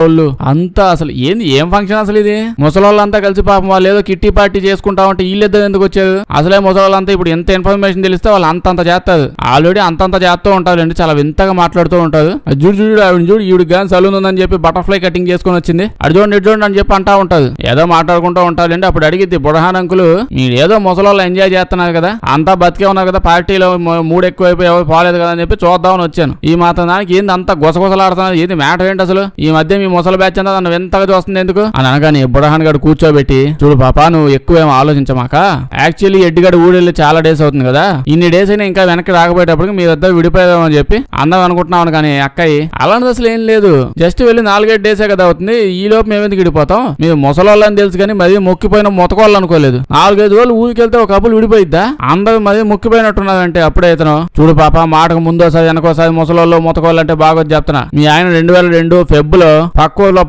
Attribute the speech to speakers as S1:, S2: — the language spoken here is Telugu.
S1: వాళ్ళు అంతా అసలు ఏంది ఏం ఫంక్షన్ అసలు ఇది? ముసలోళ్ళంతా కలిసి పాపం వాళ్ళు ఏదో కిట్టి పార్టీ చేసుకుంటా ఉంటే వీళ్ళిద్దరు ఎందుకు వచ్చారు? అసలే ముసలోళ్ళంతా ఇప్పుడు ఎంత ఇన్ఫర్మేషన్ తెలిస్తే వాళ్ళు అంతంత చేస్తారు. ఆల్రెడీ అంతంత చేస్తూ ఉంటారు అండి, చాలా వింతగా మాట్లాడుతూ ఉంటారు. చూడు ఆవిడ చూడు, ఈవిడికి కానీ సలూన్ ఉందని చెప్పి బటర్ఫ్లై కటింగ్ చేసుకుని వచ్చింది, అటు చూడండి అని చెప్పి అంటా ఉంటారు. ఏదో మాట్లాడుకుంటూ ఉంటారండి. అప్పుడు అడిగిద్ది బుడహాన్ అంకులు, మీరు ఏదో ముసలోళ్ళు ఎంజాయ్ చేస్తున్నారు కదా, అంతా బతికే ఉన్నారు కదా, పార్టీలో మూడు ఎక్కువైపోయి ఎవరు పోలేదు కదా అని చెప్పి చూద్దామని వచ్చాను. ఈ మాత్రం దానికి ఏంది అంత గుసగుసలాడుతున్నారు, ఏంది మ్యాటర్ ఏంటి అసలు? ఈ మధ్య మీ ముసలి బ్యాచ్ అంతా నన్ను వింతగా చూస్తుంది ఎందుకు అని అనగానే బుడహాన్ గడు కూర్చోబెట్టి, చూడు పాపా నువ్వు ఎక్కువేమో ఆలోచించమాక, యాక్చువల్లీ ఎడ్డిగడు ఊడెళ్ళి చాలా డేస్ అవుతుంది కదా, ఇన్ని డేస్ అయినా ఇంకా వెనక్కి రాకపోయేటప్పటికి మీ ఇద్దరు విడిపోయామని చెప్పి అందం అనుకుంటున్నాను. కానీ అక్కయ్య అలాంటిది అసలు ఏం లేదు, జస్ట్ వెళ్ళి 4-5 డేసే కదా అవుతుంది, ఈ లోపు మేమెందుకు విడిపోతాం, మీరు ముసలోళ్ళని తెలుసు కానీ మరీ మొక్కిపోయిన మొతకోళ్ళు అనుకోలేదు. 4-5 రోజులు ఊరికి వెళ్తే ఒక కప్పులు విడిపోయిద్దా? అందరూ మరీ మొక్కిపోయినట్టున్నారంటే అప్పుడే ఇతను, చూడు పాప మాటకు ముందోసారి వెనకోసారి ముసలోళ్ళు మొతకోళ్ళు అంటే బాగా చెప్తున్నా, మీ ఆయన 2002 ఫెబ్రవరిలో పక్క ఊర్లో